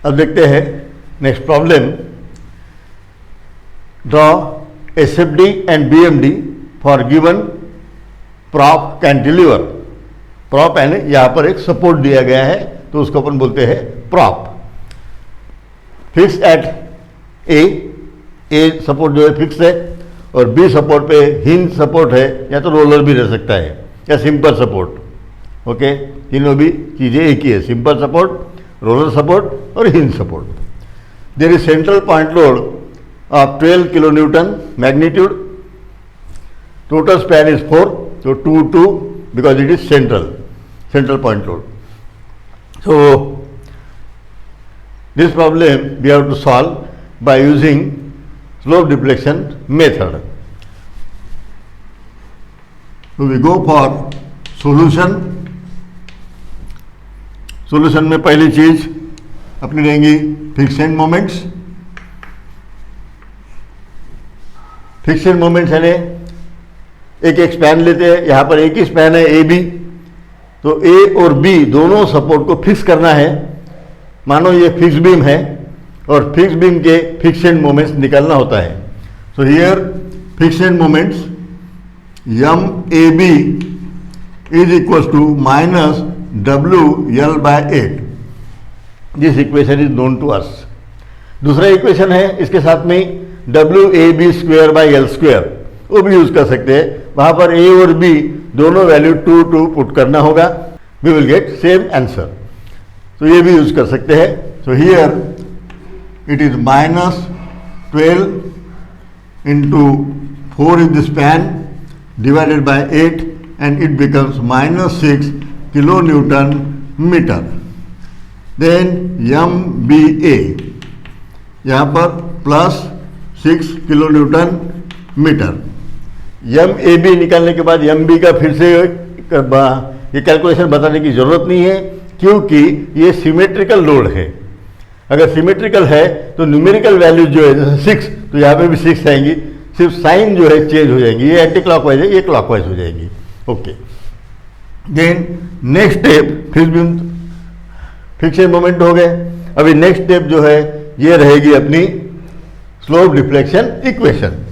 अब देखते हैं next problem. Draw SFD and BMD for given prop can deliver. Prop यानी यहाँ पर एक सपोर्ट दिया गया है तो उसको अपन बोलते हैं prop. Fix eight a support जो है फिक्स है और बी सपोर्ट पे हिंज सपोर्ट है, या तो रोलर भी रह सकता है या सिंपल सपोर्ट। ओके, तीनों भी चीज़ें एक ही है, सिंपल सपोर्ट, रोलर सपोर्ट और hinge support. There is central point load of 12 kilo newton magnitude. Total span is 4, so 2 because it is central point load. So this problem we have to solve by using slope deflection method. So we go for solution. Solution में पहली चीज अपनी रहेंगी fixed moments. Fixed moments है एक span लेते हैं, यहाँ पर एक ही स्पैन है ए बी, तो ए और बी दोनों सपोर्ट को फिक्स करना है। मानो ये फिक्स बीम है और फिक्स बीम के फिक्स्ड मोमेंट्स निकालना होता है। So here fixed moments M A B is equal to minus W L by 8। This equation is known to us. दूसरा इक्वेशन है इसके साथ में W A B square by L square, वो भी यूज कर सकते हैं। वहां पर ए और बी दोनों वैल्यू 2 पुट करना होगा, we will get same answer. तो ये भी यूज कर सकते हैं। So here it is minus 12 into 4 is the span divided by 8 and it becomes minus 6 kilo newton metre. Then M B A यहाँ पर plus 6 kilo newton metre. M A B निकालने के बाद एम बी का फिर से ये calculation बताने की जरूरत नहीं है, क्योंकि ये सिमेट्रिकल लोड है। अगर सिमेट्रिकल है तो न्यूमेरिकल वैल्यू जो है जैसे 6, तो यहाँ पे भी 6 आएंगी, सिर्फ साइन जो है चेंज हो जाएंगी। ये एंटी क्लॉकवाइज है, ये क्लॉकवाइज हो जाएगी। Okay, then next step fixed moment हो गए। अभी नेक्स्ट स्टेप जो है ये रहेगी अपनी slope deflection equation.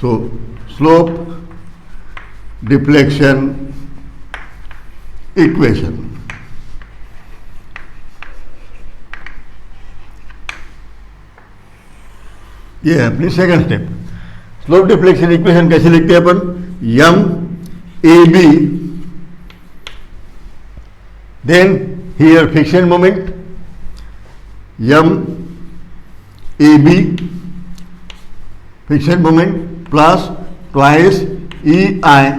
So slope deflection equation, ये है अपनी second step. Slope deflection equation कैसे लिखते हैं अपन? M A B, then here fixed moment M A B fixed moment plus twice E I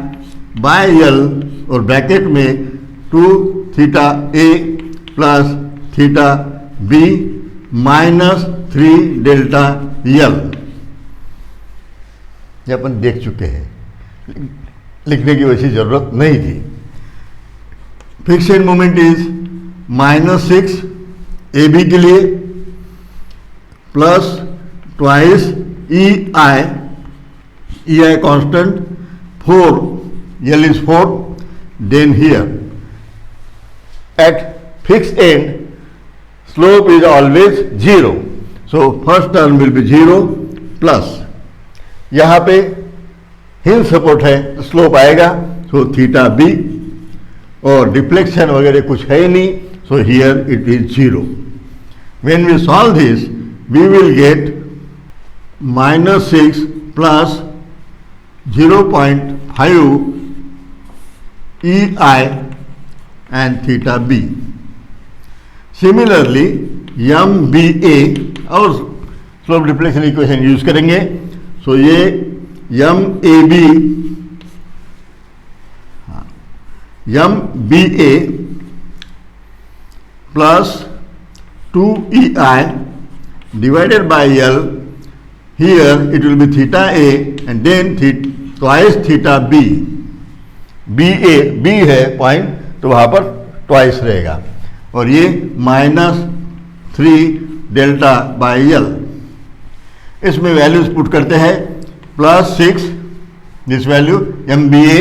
by L और ब्रैकेट में 2 theta A plus theta B minus 3 delta L. ये अपन देख चुके हैं, लिखने की वैसी जरूरत नहीं थी। Fixed moment is minus 6 A B के लिए plus twice E I constant 4, L is 4. Then here at fixed end slope is always 0, so first term will be 0 plus यहाँ पे हिंज सपोर्ट है तो स्लोप आएगा, सो थीटा बी, और deflection वगैरह कुछ है ही नहीं, सो here it is 0। When we solve this we will get minus 6 plus 0.5 EI and theta B. Similarly, MBA और स्लोप डिफ्लेक्शन इक्वेशन यूज करेंगे। सो ये MBA plus 2EI divided by L, here it will be theta A and then twice theta B। B है point, तो वहाँ पर twice रहेगा, और ये -3 डेल्टा बाई एल। इसमें वैल्यूज पुट करते हैं, +6 this value MBA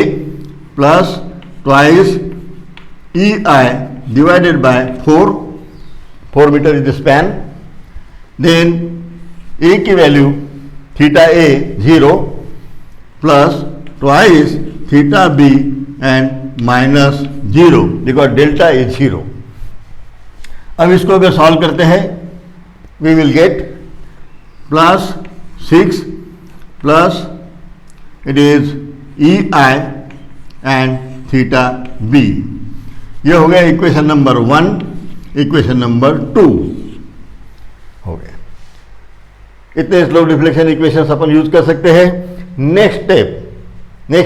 plus twice EI divided by 4 4 metre is the span, then A की वैल्यू theta A 0 plus twice theta B and minus 0 because delta is 0. अब इसको अगर सॉल्व करते हैं we will get plus 6 plus it is E I and theta B. ये हो गया इक्वेशन नंबर 1. इक्वेशन नंबर 2 हो गया. इतने स्लो डिफ्लेक्शन इक्वेशंस अपन यूज कर सकते हैं. Next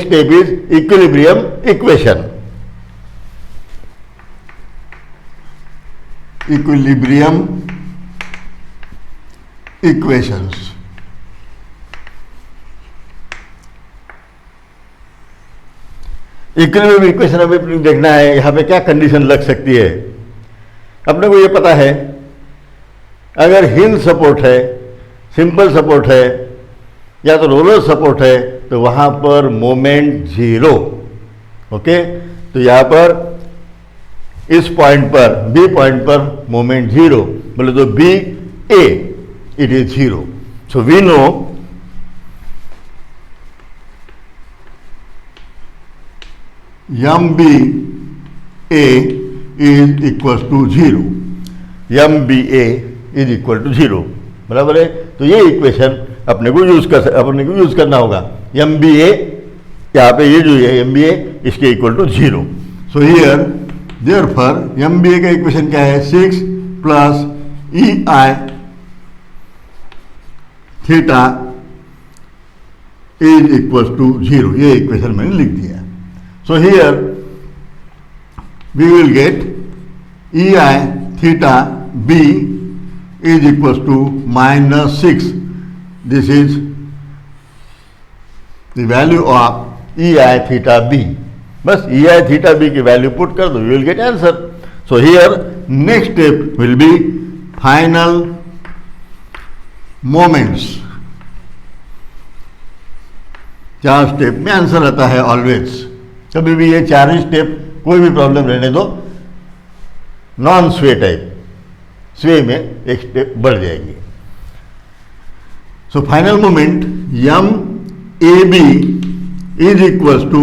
step is equilibrium equation. Equilibrium equations. Equilibrium equation हमें देखना है यहां पे क्या कंडीशन लग सकती है. अपने को ये पता है अगर हिल सपोर्ट है, सिंपल सपोर्ट है या तो रोलर सपोर्ट है तो वहां पर मोमेंट 0. ओके, तो यहां पर इस पॉइंट पर बी पॉइंट पर मोमेंट 0 बोले तो B A it is 0. So we know M B A is equal to 0. M B A is equal to 0 बराबर है. तो ये इक्वेशन अपने को यूज करना होगा. एम बी ए यहाँ पे ये जो है एम बी ए इसके equal to 0. So here therefore M B A का इक्वेशन क्या है 6 plus E I theta is equal to 0. ये इक्वेशन मैंने लिख दिया. So here we will get ei theta b is equals to minus 6. This is the value of ei theta b. बस ei theta b की value put कर दो, you will get answer. So here next step will be final moments. 4 step में answer आता है always. कभी भी ये 4 ही स्टेप कोई भी प्रॉब्लम रहने दो, नॉन स्वे टाइप, स्वे में एक स्टेप बढ़ जाएगी. So final moment M A B is equals to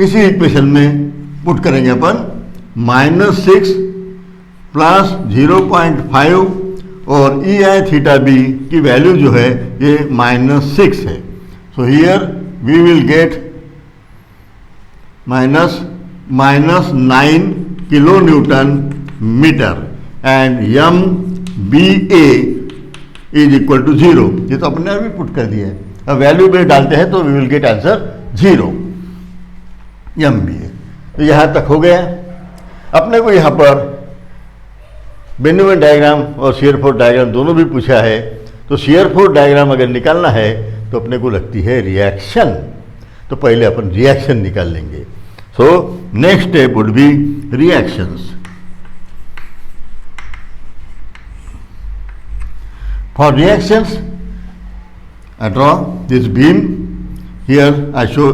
इसी इक्वेशन में पुट करेंगे अपन -6 प्लस 0.5 और ई आई थीटा बी की वैल्यू जो है ये -6 है. So here we will get -9 kilo newton metre and M B A is equal to 0. ये तो अपने अभी पुट कर दिया है. अब वैल्यू में डालते हैं तो we will get answer 0 M B A. तो यहां तक हो गया. अपने को यहां पर बेन्यूमैन डायग्राम और शियर फोर्स डायग्राम दोनों भी पूछा है. तो शियर फोर्स डायग्राम अगर निकालना है तो अपने को लगती है रिएक्शन. तो पहले अपन रिएक्शन निकाल लेंगे. So next step would be reactions. For reactions, I draw this beam. Here I show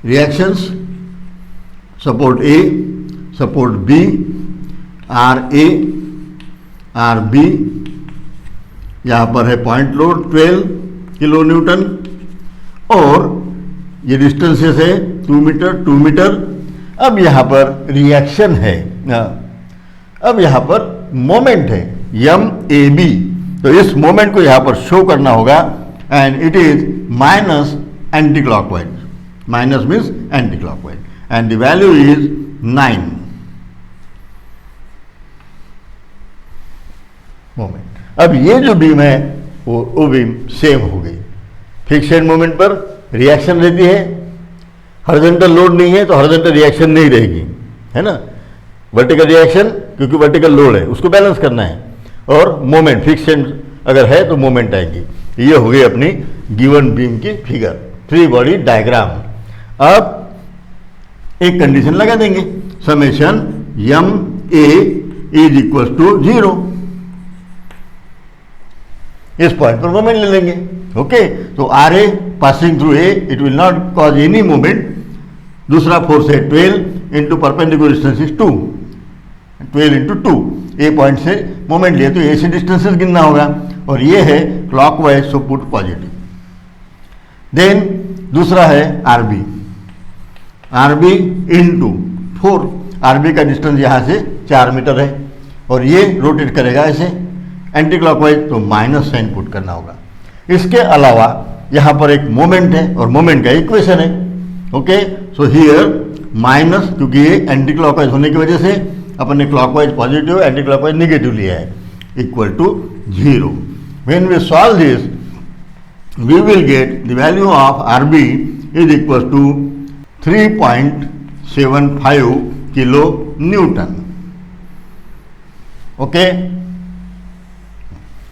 reactions. Support A, support B, RA, RB. यहाँ पर है पॉइंट लोड 12 किलो न्यूटन और ये डिस्टेंसेस है 2 मीटर 2 मीटर. अब यहाँ पर रिएक्शन है. अब यहाँ पर मोमेंट है एम ए बी. तो इस मोमेंट को यहाँ पर शो करना होगा and it is minus anti clockwise. Minus means anti clockwise and the value is 9 moment. अब ये जो बीम है वो बीम सेम हो गई. फिक्स्ड मोमेंट पर रिएक्शन रहती है, हॉरिजॉन्टल लोड नहीं है तो हॉरिजॉन्टल रिएक्शन नहीं रहेगी, है ना. वर्टिकल रिएक्शन क्योंकि वर्टिकल लोड है उसको बैलेंस करना है और मोमेंट फिक्स्ड अगर है तो मोमेंट आएगी. ये हो गई अपनी गिवन बीम की फिगर, 3 बॉडी डायग्राम. अब एक कंडीशन लगा देंगे summation M A is equal to 0. इस पॉइंट पर मोमेंट ले लेंगे. ओके, तो R A passing through A it will not cause any movement. दूसरा फोर्स है 12 into perpendicular distance is 2. 12 into 2, A point से मोमेंट लिए तो ए से डिस्टेंसेस गिनना होगा, और ये है clockwise, so put positive. Then दूसरा है आरबी, आरबी इंटू 4, आरबी का डिस्टेंस यहाँ से 4 मीटर है, और ये रोटेट करेगा ऐसे एंटी क्लॉकवाइज, तो माइनस साइन पुट करना होगा। इसके अलावा यहाँ पर एक मोमेंट है और मोमेंट का इक्वेशन है। ओके, सो हियर माइनस, क्योंकि ये एंटी क्लॉकवाइज होने की वजह से अपन ने clockwise positive, anti clockwise negative लिया है, equal to 0। When we solve this we will get the value of RB is equal to 3.75 kilo Newton. Okay,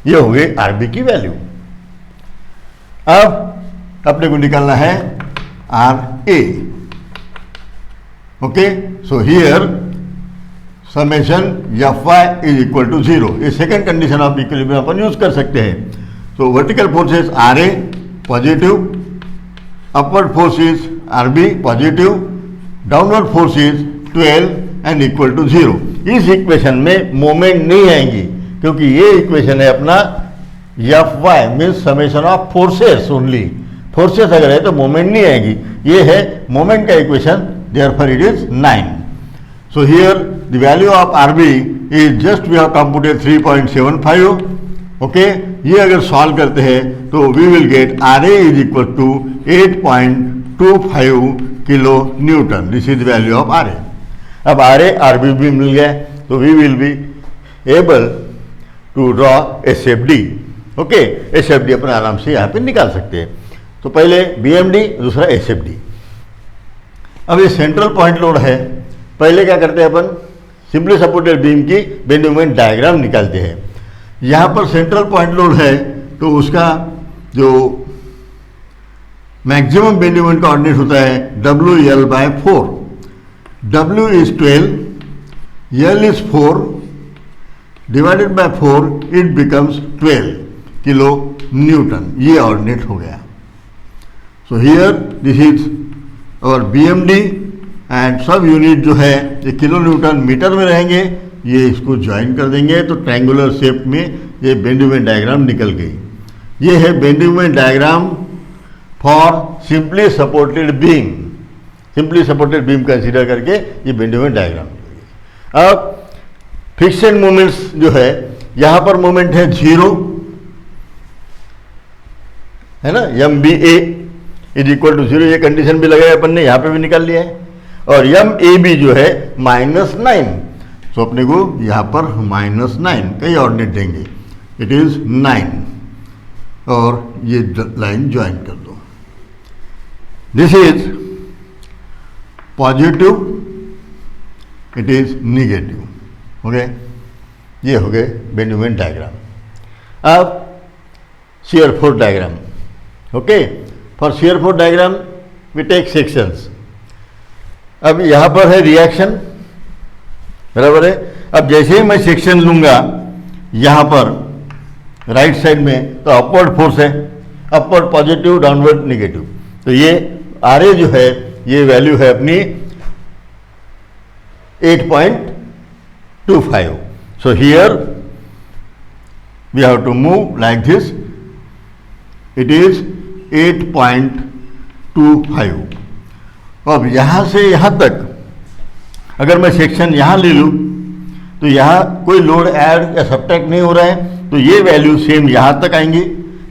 ये हो गई RB की वैल्यू। अब अपने को निकालना है RA। Okay, so here summation Fy is equal to 0, ये सेकेंड कंडीशन ऑफ इक्विलिब्रियम अपन यूज कर सकते हैं। So vertical forces RA positive, upward forces RB positive, downward forces 12 and equal to 0। इस इक्वेशन में मोमेंट नहीं आएंगी, क्योंकि ये इक्वेशन है अपना Fy means summation of forces only. Forces अगर है तो मोमेंट नहीं आएगी, ये है मोमेंट का equation, therefore it is 9। So here the value of RB is just we have computed 3.75। Okay, ये अगर सॉल्व करते हैं तो we will get RA is equal to 8.25 kilo newton. This is value of RA। अब RA RB भी मिल गया, तो we will be able to draw SFD। Okay, SFD अपन आराम से यहाँ पे निकाल सकते हैं। तो पहले BMD, दूसरा SFD। अब ये सेंट्रल पॉइंट लोड है, पहले क्या करते हैं अपन, सिंपली सपोर्टेड बीम की बेंड मोमेंट डायग्राम निकालते हैं। यहाँ पर सेंट्रल पॉइंट लोड है, तो उसका जो मैक्सिमम बेंड मोमेंट का ऑर्डिनेट होता है WL/4। W is 12, L is 4, divided by 4 it becomes 12 kilo newton. ये ऑर्डिनेट हो गया। सो हियर दिस इज और BMD एंड सब यूनिट जो है ये किलो न्यूटन मीटर में रहेंगे। ये इसको ज्वाइन कर देंगे तो ट्रायंगुलर शेप में ये बेंड मोमेंट डायग्राम निकल गई। ये है bend moment diagram for simply supported beam. Simply supported beam consider करके ये बेंड मोमेंट डायग्राम निकल गई। अब फिक्स्ड मोमेंट्स जो है, यहाँ पर मोमेंट है 0, है ना, MBA इज इक्वल टू 0। ये कंडीशन भी लगाया अपन ने, यहाँ पे भी निकाल लिया है। और MAB जो है -9, तो अपने को यहाँ पर -9 कई ऑर्डिनेट देंगे, इट इज 9, और ये लाइन ज्वाइन कर दो। This is positive, it is negative. Okay, ये हो गए बेंड मोमेंट डायग्राम। अब shear force diagram. Okay, for shear force diagram we take sections. अब यहाँ पर है रिएक्शन, बराबर है। अब जैसे ही मैं सेक्शन लूंगा यहाँ पर राइट साइड में, तो अपवर्ड फोर्स है, अपवर्ड पॉजिटिव, डाउनवर्ड निगेटिव। तो ये RA जो है ये वैल्यू है अपनी 8.25। So here we have to move like this, it is 8.25। अब यहाँ से यहाँ तक अगर मैं सेक्शन यहाँ ले लूँ तो यहाँ कोई लोड ऐड या सब्ट्रैक्ट नहीं हो रहा है, तो ये वैल्यू सेम यहाँ तक आएंगी,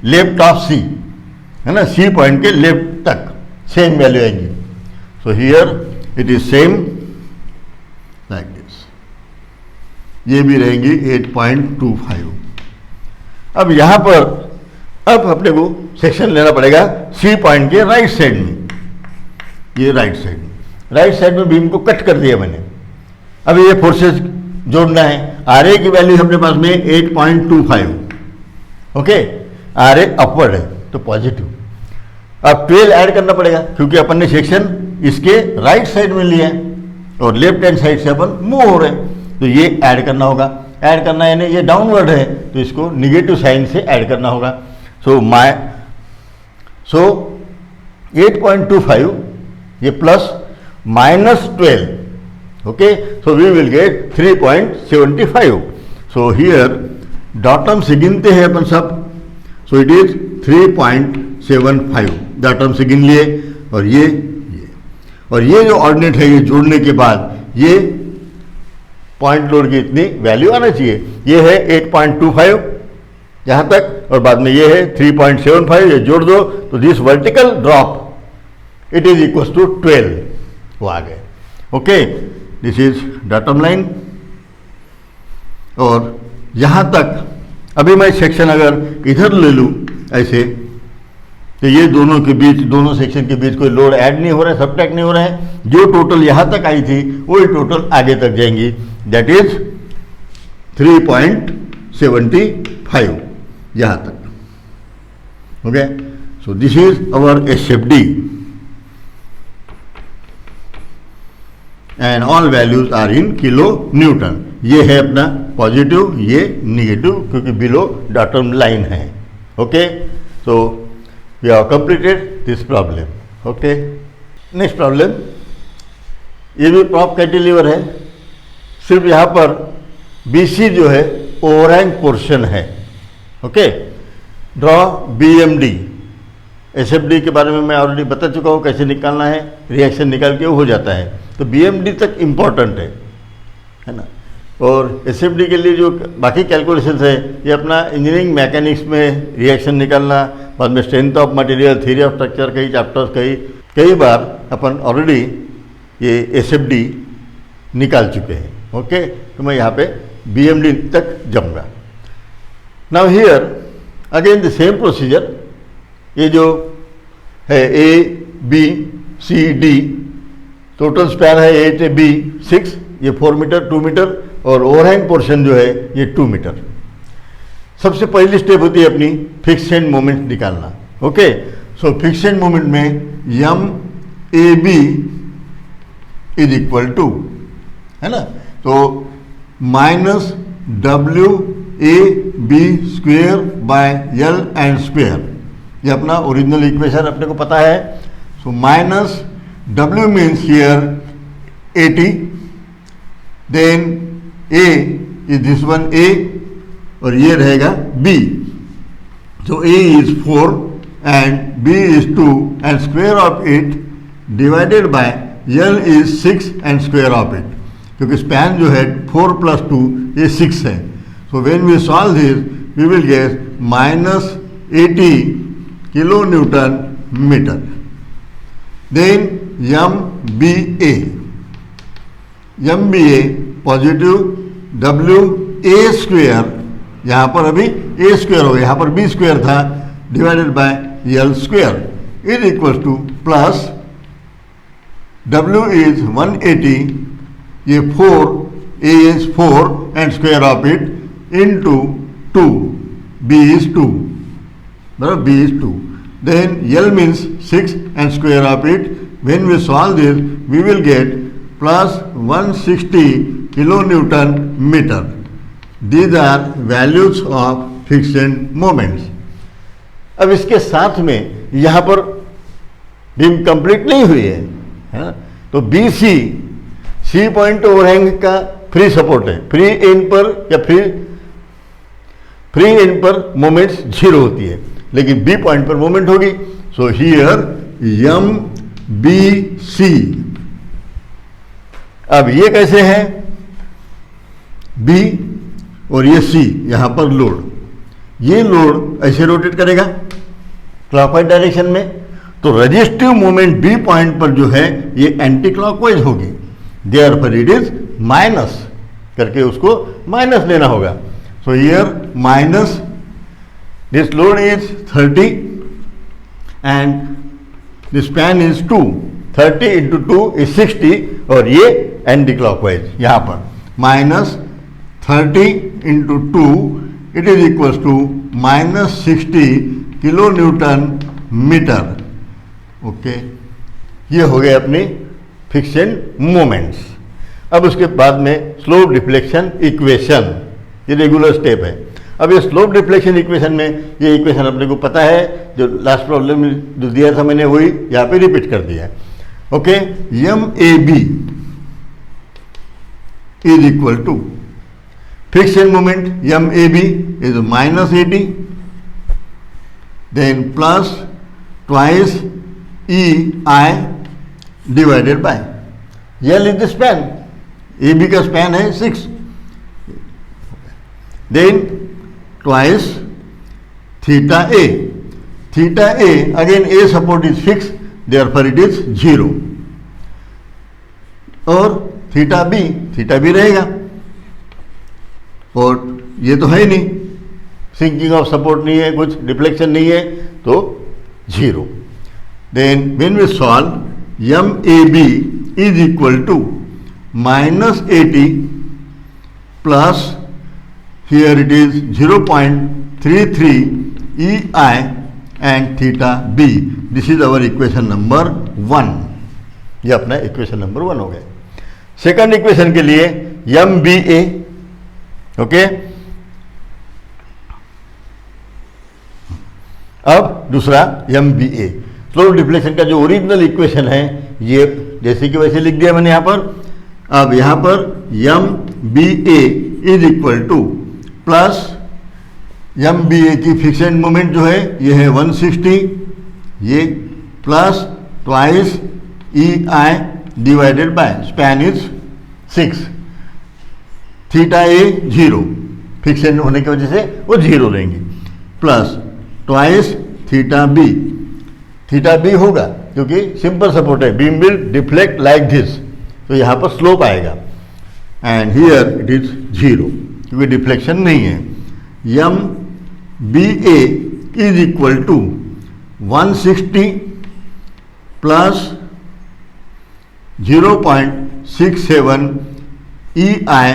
लेफ्ट ऑफ C, है ना, C पॉइंट के लेफ्ट तक सेम वैल्यू आएंगी। सो here it is same like this, ये भी रहेंगी 8.25। अब यहाँ पर अब अपने को सेक्शन लेना पड़ेगा C पॉइंट के राइट साइड में, ये राइट साइड में बीम को कट कर दिया मैंने। अब ये फोर्सेस जोड़ना है। RA की वैल्यू अपने पास में 8.25। ओके, RA अपवर्ड है तो पॉजिटिव। अब 12 ऐड करना पड़ेगा, क्योंकि अपन ने सेक्शन इसके राइट साइड में लिया है और लेफ्ट हैंड साइड से अपन मूव हो रहे हैं, तो ये ऐड करना होगा। ऐड करना यानी ये डाउनवर्ड है, तो इसको निगेटिव साइन से ऐड करना होगा। सो 8.25 ये plus -12, Okay, so we will get 3.75. So here dot term से गिनते हैं अपन सब, so it is 3.75 dot term से गिन लिए, और ये जो ऑर्डिनेट है ये जोड़ने के बाद ये पॉइंट लोड की इतनी वैल्यू आना चाहिए। ये है 8.25 यहाँ तक, और बाद में ये है 3.75, ये जोड़ दो तो this vertical drop it is equal to 12, वो आ गए। Okay, this is datum line. और यहाँ तक अभी मैं सेक्शन अगर इधर ले लूँ ऐसे, तो ये दोनों के बीच, दोनों सेक्शन के बीच कोई लोड ऐड नहीं हो रहा है, सबट्रैक्ट नहीं हो रहा है। जो टोटल यहाँ तक आई थी वही टोटल आगे तक जाएंगी, दैट इज 3.75 यहाँ तक। Okay, so this is our SFD and all values are in kilo newton. ये है अपना पॉजिटिव, ये निगेटिव, क्योंकि बिलो डाटम लाइन है। Okay, so we have completed this problem. Okay, next problem, ये भी प्रॉप कैंटिलीवर है, सिर्फ यहाँ पर BC जो है ओवरहैंग पोर्शन है। Okay, draw BMD। SFD के बारे में मैं ऑलरेडी बता चुका हूँ कैसे निकालना है, रिएक्शन निकाल के हो जाता है। तो BMD तक इम्पॉर्टेंट है ना। और SFD के लिए जो बाकी कैलकुलेशंस है, ये अपना इंजीनियरिंग मैकेनिक्स में रिएक्शन निकालना, बाद में strength of material, theory of structure, कई चैप्टर्स कई बार अपन ऑलरेडी ये SFD निकाल चुके हैं। ओके, तो मैं यहाँ पे BMD तक जाऊँगा। Now here again the same procedure, ये जो है ABCD, टोटल स्पैन है 8B 6, ये 4 मीटर 2 मीटर, और ओवरहैंग पोर्शन जो है ये 2 मीटर। सबसे पहली स्टेप होती है अपनी फिक्स्ड एंड मोमेंट निकालना। Okay, so fixed end moment में MAB इज इक्वल टू, है ना, तो minus WAB square by L and square, ये अपना ओरिजिनल इक्वेशन अपने को पता है। सो minus W means here 80, then A is this one A, और ये रहेगा B। So A is 4 and B is 2 and square of it divided by L is 6 and square of it, क्योंकि span जो है 4 plus 2 ये 6 है। So when we solve this we will get minus 80 kilo newton metre. Then MBA positive, WA square, यहाँ पर अभी A square हो गया, यहाँ पर B स्क्वेयर था, divided by L square is equal to plus W is 180, ये 4, A is 4 and square of it into 2, B is 2, बराबर B is 2, then L means 6 and square of it. When we solve this we will get plus 160 kilo newton metre. These are values of fixed moments. अब इसके साथ में यहाँ पर beam complete नहीं हुई है ना, तो BC C पॉइंट ओवरहैंग का फ्री सपोर्ट है, फ्री एंड पर या फ्री एंड पर मोमेंट्स 0 होती है, लेकिन B पॉइंट पर मोमेंट होगी। So here MBC। अब ये कैसे है, B और ये C, यहाँ पर लोड, ये लोड ऐसे रोटेट करेगा क्लॉकवाइज डायरेक्शन में, तो रेजिस्टिव मोमेंट B पॉइंट पर जो है ये एंटी क्लॉकवाइज होगी, देयरफॉर इट इज माइनस करके उसको माइनस लेना होगा। So here minus this load is 30 and this span is 2, 30 into 2 is 60, और ये एंटी क्लॉकवाइज, यहाँ पर minus 30 into 2 it is equal to minus 60 kilo newton metre. Okay, ये हो गए अपनी फिक्स्ड मोमेंट्स। अब उसके बाद में स्लोप डिफ्लेक्शन इक्वेशन, ये रेगुलर स्टेप है। अब ये स्लोप डिफ्लेक्शन इक्वेशन में ये इक्वेशन अपने को पता है, जो लास्ट प्रॉब्लम में जो दिया था मैंने वही यहाँ पे रिपीट कर दिया है। Okay, MAB is equal to friction moment MAB is minus 80, then plus twice EI divided by L is the span, AB का span है 6, then twice theta A. Theta A, again A support is fixed, therefore it is 0. और theta B रहेगा, और ये तो है ही नहीं, sinking of support नहीं है, कुछ डिफ्लेक्शन नहीं है, तो 0. Then when we solve M A B is equal to minus 80 plus here it is 0.33 E I and theta B. This is our equation number 1. ये अपना इक्वेशन नंबर 1 हो गया. सेकंड इक्वेशन के लिए एम बी ए, okay. अब दूसरा M B ए, slow deflection का जो ओरिजिनल इक्वेशन है, ये जैसे कि वैसे लिख दिया मैंने यहां पर. अब यहां पर M B A is equal to plus M B A की फिक्सेड मोमेंट जो है ये है 160, ये plus twice E I divided by span is 6, theta A 0, fixed होने की वजह से वो 0 रहेंगे, प्लस ट्वाइस थीटा बी होगा क्योंकि सिंपल सपोर्ट है, beam will deflect like this, तो यहाँ पर स्लोप आएगा, एंड हियर इट इज 0 क्योंकि डिफ्लेक्शन नहीं है. M B A is equal to 160 plus 0.67 E I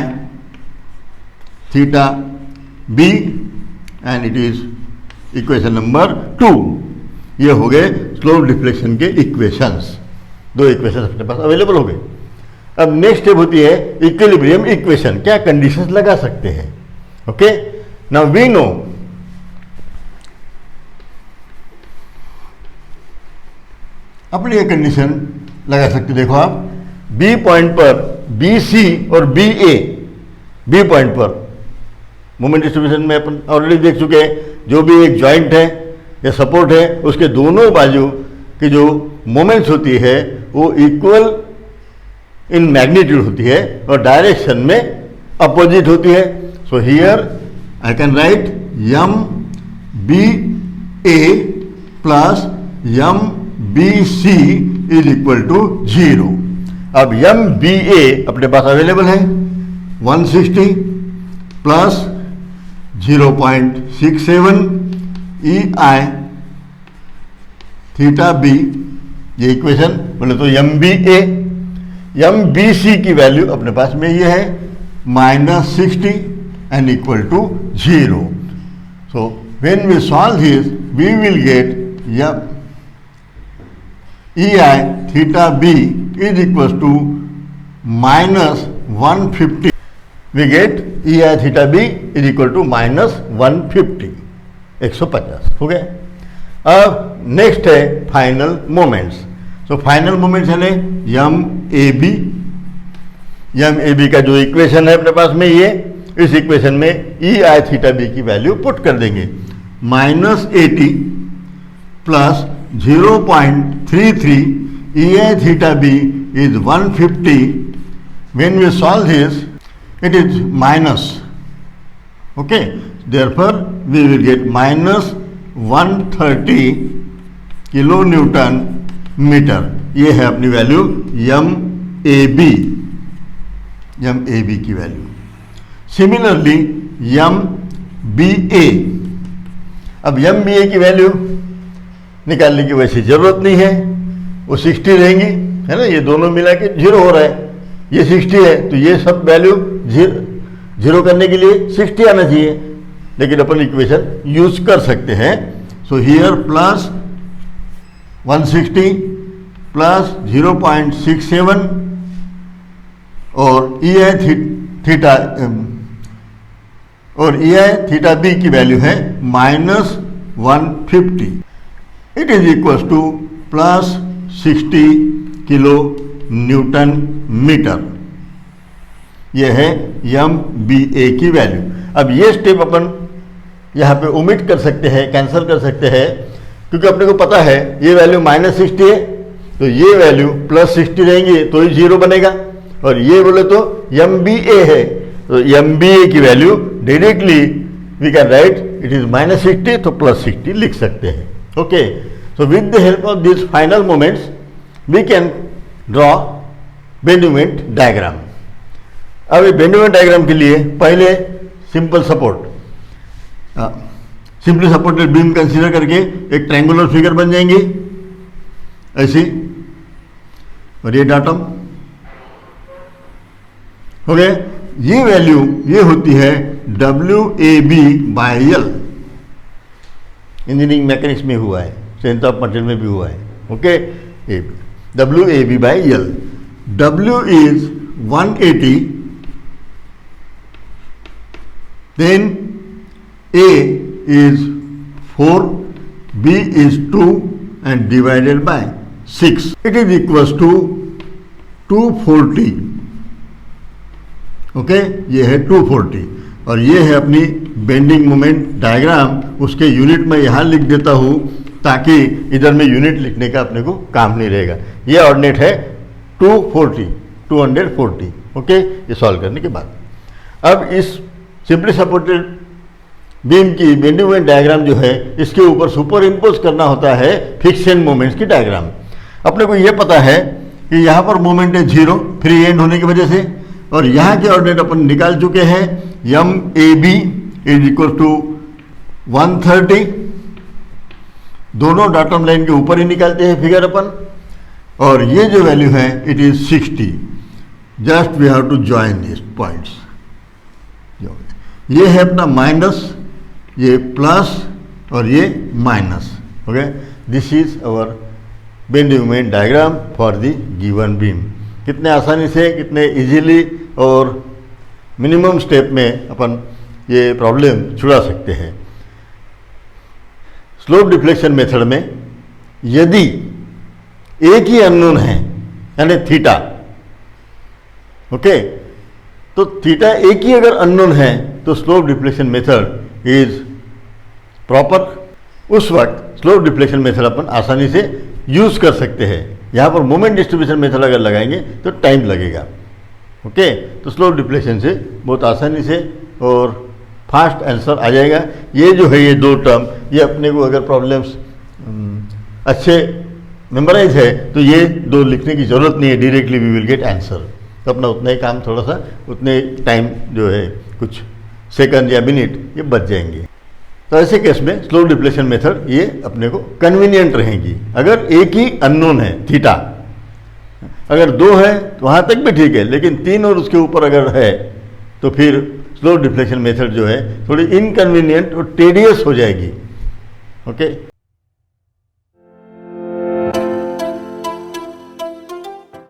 theta B, and it is equation number 2. ये हो गए स्लो डिफ्लेक्शन के इक्वेशंस. 2 इक्वेशंस अपने पास अवेलेबल हो गए. अब नेक्स्ट स्टेप होती है इक्विलिब्रियम इक्वेशन. क्या कंडीशंस लगा सकते हैं? ओके, नाउ वी नो अपनी ये कंडीशन लगा सकते. देखो आप बी पॉइंट पर बी सी और बी ए, बी पॉइंट पर मोमेंट डिस्ट्रीब्यूशन में अपन ऑलरेडी देख चुके हैं. जो भी एक जॉइंट है या सपोर्ट है उसके दोनों बाजू की जो मोमेंट्स होती है वो इक्वल इन मैग्नीट्यूड होती है और डायरेक्शन में अपोजिट होती है. So here I can write M B A plus M B C is equal to 0. अब एम बी ए अपने पास अवेलेबल है 160 plus 0.67 E I theta B, ये इक्वेशन बोले तो M B A. M B C की वैल्यू अपने पास में ये है -60 and equal to 0. So when we solve this we will get E I theta B is equal to -150. we get EI theta B is equal to -150, 150 हो गया. अब next है final moments. So final moments है M A B का जो equation है अपने पास में, ये इस इक्वेशन में EI थीटा बी की वैल्यू पुट कर देंगे. -80 plus 0.33 EI theta B is 150. When we solve this it is minus, okay, therefore we will get -130 kilonewton meter. ये है अपनी वैल्यू एम ए बी की वैल्यू. सिमिलरली एम बी ए, अब M B A की value निकालने की वैसे जरूरत नहीं है, वो 60 रहेंगी, है ना. ये दोनों मिला के 0 हो रहा है, ये 60 है, तो ये सब वैल्यू 0 करने के लिए 60 आना चाहिए, लेकिन अपन इक्वेशन यूज कर सकते हैं. सो हियर प्लस 160 प्लस 0.67 और ई आई थीटा बी की वैल्यू है -150. It is equal to plus 60 kilo newton metre. ये है एम बी ए की वैल्यू। अब ये स्टेप अपन यहाँ पे ओमिट कर सकते हैं, कैंसिल कर सकते हैं, क्योंकि अपने को पता है ये वैल्यू -60 है, तो ये वैल्यू +60 रहेंगी तो ही 0 बनेगा। और ये बोले तो एम बी ए है, तो एम बी ए की value directly we can write it is -60, तो +60 लिख सकते हैं। Okay, so with the help of this final moments we can draw bend moment diagram. अब ये बेंड मोमेंट डायग्राम के लिए पहले simple support, simply supported beam consider करके एक ट्रायंगुलर फिगर बन जाएंगी ऐसी, और ये डाटम हो गए। ये वैल्यू ये होती है WAB/L, इंजीनियरिंग मैकेनिक्स में हुआ है, स्ट्रेंथ ऑफ मटेरियल में भी हुआ है। Okay, WAB/L, W is 180, then A is 4, B is 2 and divided by 6. It is equals to 240. Okay, ये है 240 और ये है अपनी बेंडिंग मोमेंट डायग्राम। उसके यूनिट में यहाँ लिख देता हूँ ताकि इधर में यूनिट लिखने का अपने को काम नहीं रहेगा। ये ऑर्डिनेट है 240। ओके, ये सॉल्व करने के बाद अब इस सिंपली सपोर्टेड बीम की बेंडिंग मोमेंट डायग्राम जो है इसके ऊपर सुपर इम्पोज करना होता है फिक्शन मोमेंट्स की डायग्राम। अपने को ये पता है कि यहाँ पर मोमेंट है 0 फ्री एंड होने की वजह से, और यहाँ के ऑर्डिनेट अपन निकाल चुके हैं। M A B is equal to 130, दोनों डाटम लाइन के ऊपर ही निकालते हैं फिगर अपन, और ये जो वैल्यू है it is 60। Just we have to join this points. ये है अपना माइनस, ये प्लस और ये minus. Okay, this is our bending moment diagram for the given beam. कितने आसानी से, कितने इजीली और मिनिमम स्टेप में अपन ये प्रॉब्लम छुड़ा सकते हैं। स्लोप डिफ्लेक्शन मेथड में यदि एक ही अननोन है यानी थीटा, ओके, तो थीटा एक ही अगर अननोन है तो slope deflection method is proper. उस वक्त स्लोप डिफ्लेक्शन मेथड अपन आसानी से यूज कर सकते हैं। यहाँ पर मोमेंट डिस्ट्रीब्यूशन मेथड अगर लगाएंगे तो टाइम लगेगा। ओके, तो स्लोप डिफ्लेक्शन से बहुत आसानी से और फास्ट आंसर आ जाएगा। ये जो है ये दो टर्म, ये अपने को अगर प्रॉब्लम्स अच्छे मेमोराइज है तो ये दो लिखने की ज़रूरत नहीं है, directly we will get answer. तो अपना उतना ही काम, थोड़ा सा उतने टाइम जो है कुछ सेकंड या मिनट ये बच जाएंगे। तो ऐसे केस में स्लोप डिफ्लेक्शन मेथड ये अपने को कन्वीनियंट रहेगी। अगर एक ही अननोन है थीटा, अगर दो है तो वहाँ तक भी ठीक है, लेकिन 3 और उसके ऊपर अगर है तो फिर स्लोप डिफ्लेक्शन मेथड जो है थोड़ी इनकन्वीनियंट और टेडियस हो जाएगी। ओके।